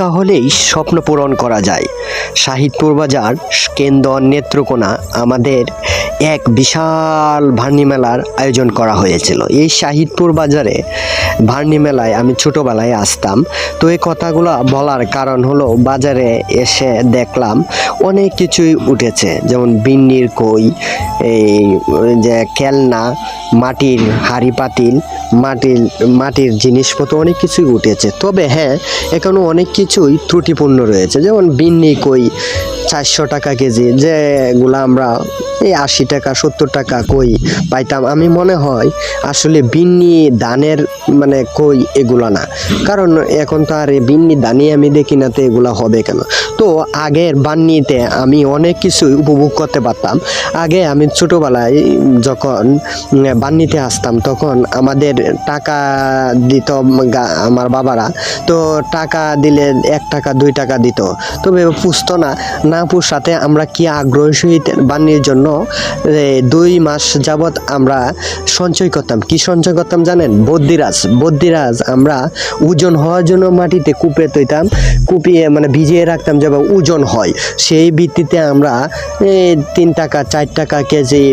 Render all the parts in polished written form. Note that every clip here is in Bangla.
টাকা হলেই স্বপ্ন পূরণ করা যায়। শাহিদপুর বাজার কেন্দ্র নেত্রকোনা আমাদের এক বিশাল ভার্নি মেলার আয়োজন করা হয়েছিল। এই শাহিদপুর বাজারে ভার্নি মেলায় আমি ছোটোবেলায় আসতাম। তো এই কথাগুলো বলার কারণ হলো বাজারে এসে দেখলাম অনেক কিছুই উঠেছে, যেমন বিন্নির কই, এই যে খেলনা, মাটির হাঁড়ি পাতিল, মাটির জিনিসপত্র অনেক কিছুই উঠেছে। তবে হ্যাঁ, এখনও অনেক কিছুই ত্রুটিপূর্ণ রয়েছে, যেমন বিন্নি কই 400 টাকা কেজি, যেগুলো আমরা এই 80 টাকা 70 টাকা কই পাইতাম। আমি মনে হয় আসলে বিন্নি ধানের মানে কই এগুলো না, কারণ এখন তো আর বিন্নি ধানই আমি দেখি না, তো এগুলো হবে কেন? তো আগের বান্নিতে আমি অনেক কিছুই উপভোগ করতে পারতাম। আগে আমি ছোটোবেলায় যখন বান্নিতে আসতাম তখন আমাদের টাকা দিত আমার বাবারা। তো টাকা দিলে 1 টাকা 2 টাকা দিত, তবে পুষতো না পুষাতে আমরা কি আগ্রহী সহিত বান্নির জন্য 2 মাস যাবৎ আমরা সঞ্চয় করতাম। কি সঞ্চয় করতাম জানেন? বদ্যিরাজ আমরা ওজন হওয়ার জন্য মাটিতে কুপিয়ে মানে ভিজিয়ে রাখতাম, যে ওজন হয় সেই ভিত্তিতে আমরা 3 টাকা 4 টাকা কেজি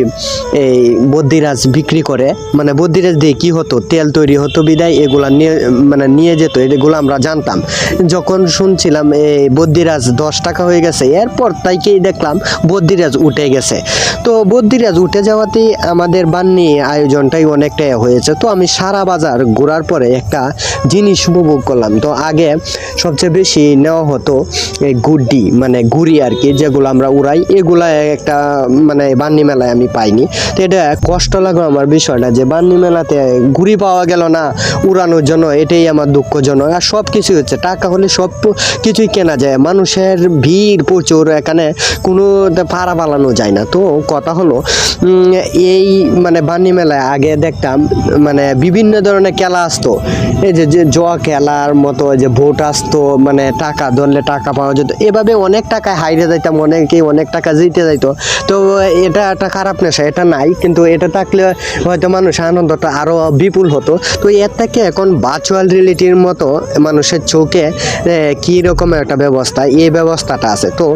এই বদ্যিরাজ বিক্রি করে, মানে বদ্যিরাজ দিয়ে কি হতো, তেল তৈরি হতো বিদায় এগুলা নিয়ে যেত। এগুলো আমরা জানতাম। যখন শুনছিলাম এই বদ্যিরাজ 10 টাকা হয়ে গেছে, এরপর তাইকেই দেখলাম বদ্যিরাজ উঠে গেছে। তো বদ্যিরাজ উঠে যাওয়াতেই আমাদের বান্নি আয়োজনটাই অনেকটাই হয়েছে। তো আমি সারা বাজার ঘোরার পরে একটা জিনিস উপভোগ করলাম। তো আগে সবচেয়ে বেশি নেওয়া হতো এই গুড্ডি, মানে গুড়ি আর কি, যেগুলো আমরা উড়াই, এগুলা একটা মানে বান্নি মেলায় আমি পাইনি। তো এটা কষ্ট লাগলো আমার বিষয়টা, যে বান্নি মেলাতে গুড়ি পাওয়া গেল না উড়ানোর জন্য, এটাই আমার দুঃখজনক। আর সব কিছুই হচ্ছে, টাকা হলে সব কিছুই কেনা যায়। মানুষের ভিড় প্রচুর, এখানে কোনো পাড়া পালানো যায় না। তো কথা হলো এই মানে বান্নি মেলায় আগে দেখতাম মানে বিভিন্ন ধরনের খেলা আসতো, এই যে জুয়া খেলার মতো, যে ভোট আসতো, মানে টাকা ধরলে টাকা পাওয়া যেত, এভাবে অনেক টাকা হাইরে যাইতাম, অনেকেই অনেক টাকা জিতে যাইতো। তো এটা একটা খারাপ নেশা, এটা নাই, কিন্তু এটা থাকলে হয়তো মানুষের আনন্দটা আরও বিপুল হতো। তো এর থেকে এখন ভার্চুয়াল রিয়েলিটির মতো মানুষের চোখে কী রকমের একটা ব্যবস্থা, এই ব্যবস্থাটা আছে। তো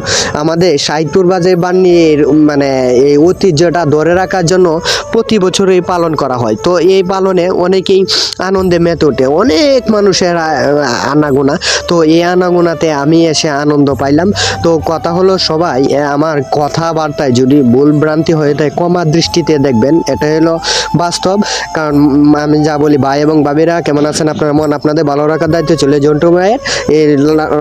আমাদের শাহিদপুর বাজার বান্নির মানে এই ঐতিহ্যটা ধরে রাখার জন্য প্রতি বছরই পালন করা হয়। তো এই পালনে অনেকেই আনন্দে মেতে ওঠে, অনেক মানুষের আনাগোনা। তো এই আনাগোনাতে আমি এসে আনন্দ পাইলাম। তো কথা হলো, সবাই আমার কথাবার্তায় যদি ভুল ভ্রান্তি হয়ে থাকে ক্ষমার দৃষ্টিতে দেখবেন, এটা হলো বাস্তব। কারণ আমি যা বলি, ভাই এবং ভাবিরা কেমন আছেন আপনারা, মন আপনাদের ভালো রাখার দায়িত্ব চলে জন্টু ভাইয়ের। এই